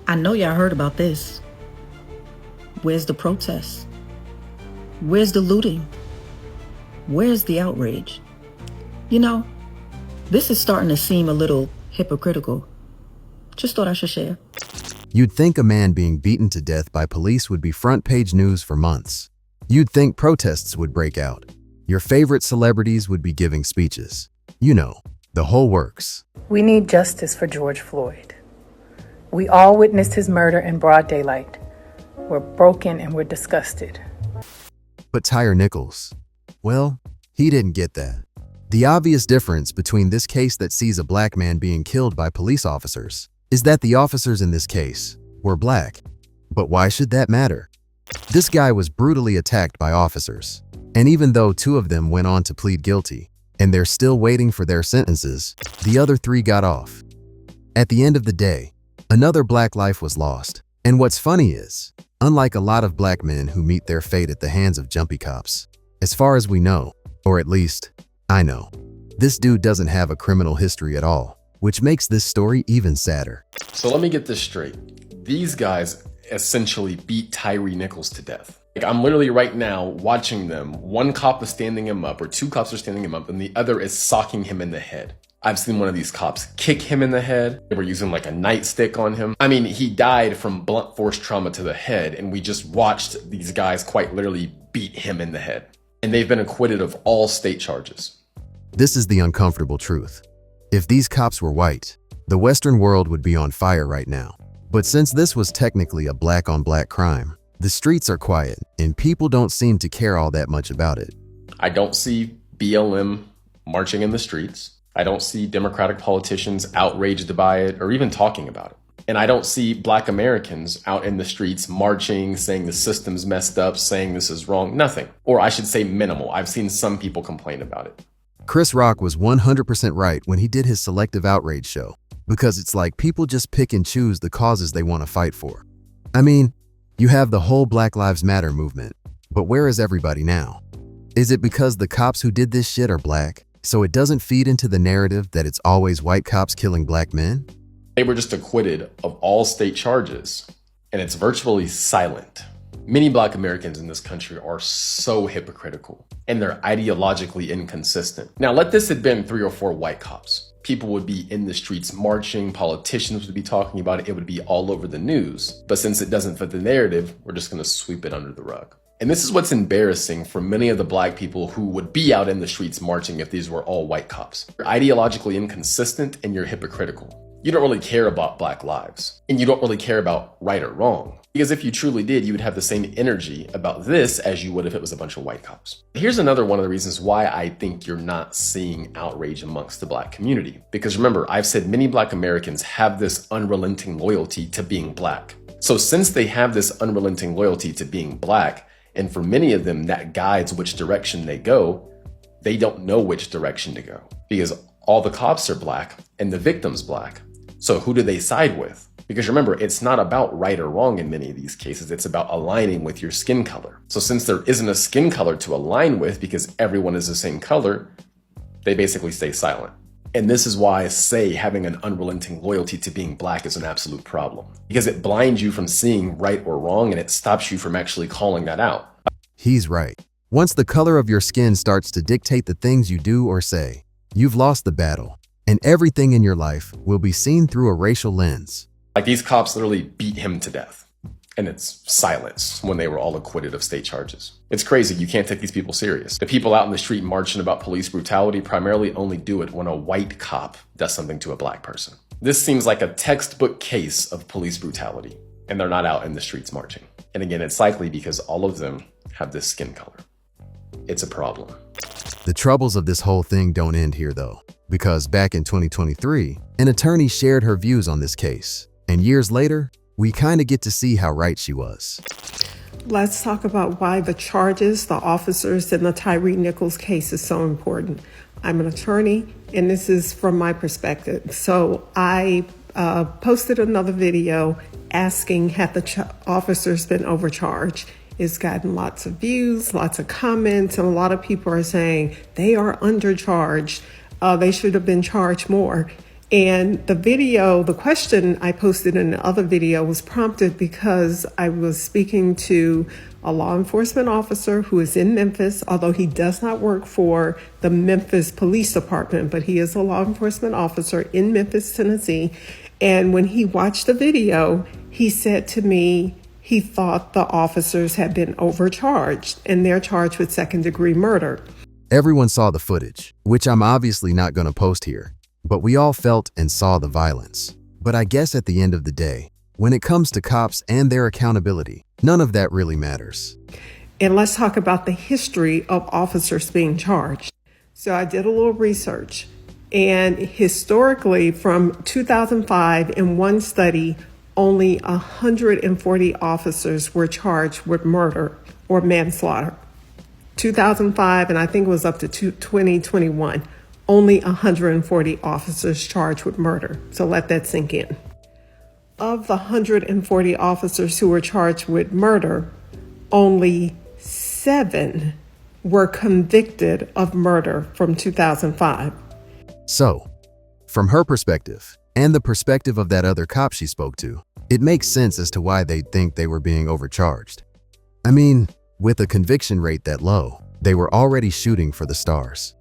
I know y'all heard about this. Where's the protests? Where's the looting? Where's the outrage? You know, this is starting to seem a little hypocritical. Just thought I should share. You'd think a man being beaten to death by police would be front-page news for months. You'd think protests would break out. Your favorite celebrities would be giving speeches. You know, the whole works. We need justice for George Floyd. We all witnessed his murder in broad daylight. We're broken and we're disgusted. But Tyre Nichols, well, he didn't get that. The obvious difference between this case that sees a black man being killed by police officers is that the officers in this case were black. But why should that matter? This guy was brutally attacked by officers, and even though 2 of them went on to plead guilty, and they're still waiting for their sentences, the other 3 got off. At the end of the day, another black life was lost. And what's funny is, unlike a lot of black men who meet their fate at the hands of jumpy cops, as far as we know, or at least I know, this dude doesn't have a criminal history at all, which makes this story even sadder. So let me get this straight. These guys essentially beat Tyre Nichols to death. Like, I'm literally right now watching them. 1 cop is standing him up, or 2 cops are standing him up, and the other is socking him in the head. I've seen one of these cops kick him in the head. They were using like a nightstick on him. I mean, he died from blunt force trauma to the head, and we just watched these guys quite literally beat him in the head. And they've been acquitted of all state charges. This is the uncomfortable truth. If these cops were white, the Western world would be on fire right now. But since this was technically a black-on-black crime, the streets are quiet, and people don't seem to care all that much about it. I don't see BLM marching in the streets. I don't see Democratic politicians outraged by it or even talking about it. And I don't see Black Americans out in the streets marching, saying the system's messed up, saying this is wrong, nothing. Or I should say minimal. I've seen some people complain about it. Chris Rock was 100% right when he did his Selective Outrage show, because it's like people just pick and choose the causes they want to fight for. I mean, you have the whole Black Lives Matter movement, but where is everybody now? Is it because the cops who did this shit are black, so it doesn't feed into the narrative that it's always white cops killing black men? They were just acquitted of all state charges, and it's virtually silent. Many Black Americans in this country are so hypocritical, and they're ideologically inconsistent. Now, let this have been 3 or 4 white cops. People would be in the streets marching, politicians would be talking about it, it would be all over the news. But since it doesn't fit the narrative, we're just gonna sweep it under the rug. And this is what's embarrassing for many of the black people who would be out in the streets marching if these were all white cops. You're ideologically inconsistent and you're hypocritical. You don't really care about black lives, and you don't really care about right or wrong. Because if you truly did, you would have the same energy about this as you would if it was a bunch of white cops. Here's another one of the reasons why I think you're not seeing outrage amongst the black community. Because remember, I've said many Black Americans have this unrelenting loyalty to being black. So since they have this unrelenting loyalty to being black, and for many of them that guides which direction they go, they don't know which direction to go. Because all the cops are black and the victim's black. So who do they side with? Because remember, it's not about right or wrong in many of these cases, it's about aligning with your skin color. So since there isn't a skin color to align with because everyone is the same color, they basically stay silent. And this is why I say having an unrelenting loyalty to being black is an absolute problem. Because it blinds you from seeing right or wrong and it stops you from actually calling that out. He's right. Once the color of your skin starts to dictate the things you do or say, you've lost the battle, and everything in your life will be seen through a racial lens. Like these cops literally beat him to death, and it's silence when they were all acquitted of state charges. It's crazy, you can't take these people serious. The people out in the street marching about police brutality primarily only do it when a white cop does something to a black person. This seems like a textbook case of police brutality, and they're not out in the streets marching. And again, it's likely because all of them have this skin color. It's a problem. The troubles of this whole thing don't end here though, because back in 2023, an attorney shared her views on this case. And years later, we kind of get to see how right she was. Let's talk about why the charges, the officers in the Tyre Nichols case is so important. I'm an attorney, and this is from my perspective. So I posted another video asking, have the officers been overcharged? It's gotten lots of views, lots of comments, and a lot of people are saying they are undercharged. They should have been charged more. And the question I posted in the other video was prompted because I was speaking to a law enforcement officer who is in Memphis, although he does not work for the Memphis Police Department, but he is a law enforcement officer in Memphis, Tennessee. And when he watched the video, he said to me he thought the officers had been overcharged and they're charged with second-degree murder. Everyone saw the footage, which I'm obviously not going to post here, but we all felt and saw the violence. But I guess at the end of the day, when it comes to cops and their accountability, none of that really matters. And let's talk about the history of officers being charged. So I did a little research, and historically from 2005, in one study, only 140 officers were charged with murder or manslaughter. 2005, and I think it was up to 2021, only 140 officers charged with murder. So let that sink in. Of the 140 officers who were charged with murder, only 7 were convicted of murder from 2005. So, from her perspective, and the perspective of that other cop she spoke to, it makes sense as to why they'd think they were being overcharged. I mean, with a conviction rate that low, they were already shooting for the stars.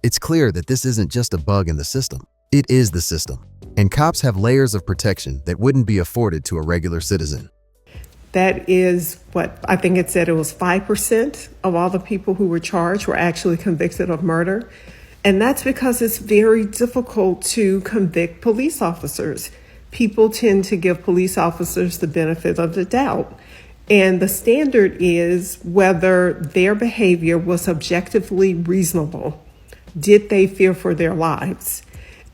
It's clear that this isn't just a bug in the system. It is the system. And cops have layers of protection that wouldn't be afforded to a regular citizen. That is what I think it said. It was 5% of all the people who were charged were actually convicted of murder. And that's because it's very difficult to convict police officers. People tend to give police officers the benefit of the doubt. And the standard is whether their behavior was objectively reasonable. Did they fear for their lives?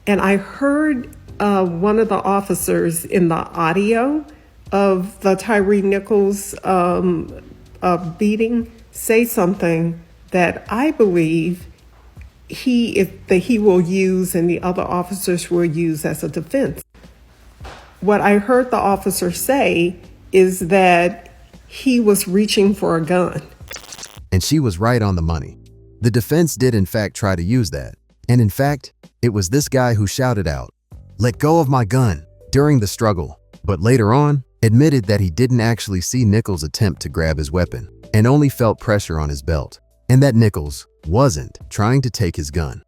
And I heard one of the officers in the audio of the Tyre Nichols beating say something that I believe he will use and the other officers will use as a defense. What I heard the officer say is that he was reaching for a gun. And she was right on the money. The defense did in fact try to use that. And in fact, it was this guy who shouted out, "Let go of my gun," during the struggle, but later on admitted that he didn't actually see Nichols attempt to grab his weapon and only felt pressure on his belt, and that Nichols wasn't trying to take his gun.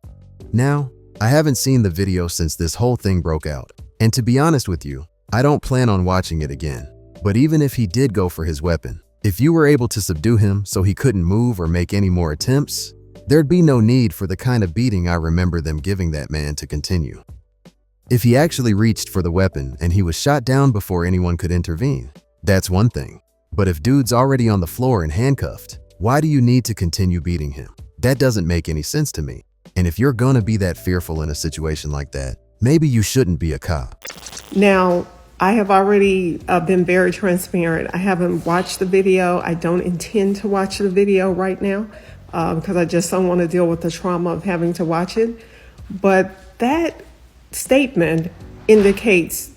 Now, I haven't seen the video since this whole thing broke out, and to be honest with you, I don't plan on watching it again. But even if he did go for his weapon, if you were able to subdue him so he couldn't move or make any more attempts, there'd be no need for the kind of beating I remember them giving that man to continue. If he actually reached for the weapon and he was shot down before anyone could intervene, that's one thing. But if dude's already on the floor and handcuffed, why do you need to continue beating him? That doesn't make any sense to me. And if you're gonna be that fearful in a situation like that, maybe you shouldn't be a cop. Now, I have already been very transparent. I haven't watched the video. I don't intend to watch the video right now because I just don't want to deal with the trauma of having to watch it. But that statement indicates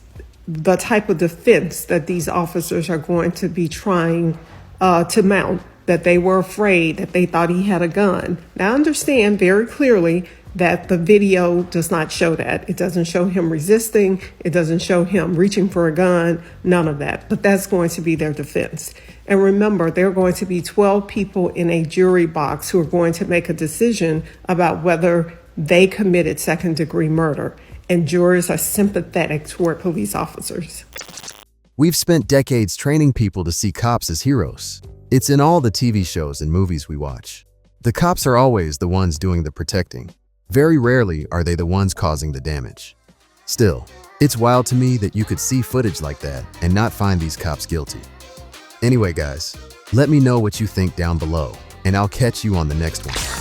the type of defense that these officers are going to be trying to mount, that they were afraid, that they thought he had a gun. Now, I understand very clearly that the video does not show that. It doesn't show him resisting. It doesn't show him reaching for a gun, none of that. But that's going to be their defense. And remember, there are going to be 12 people in a jury box who are going to make a decision about whether they committed second-degree murder. And jurors are sympathetic toward police officers. We've spent decades training people to see cops as heroes. It's in all the TV shows and movies we watch. The cops are always the ones doing the protecting. Very rarely are they the ones causing the damage. Still, it's wild to me that you could see footage like that and not find these cops guilty. Anyway, guys, let me know what you think down below, and I'll catch you on the next one.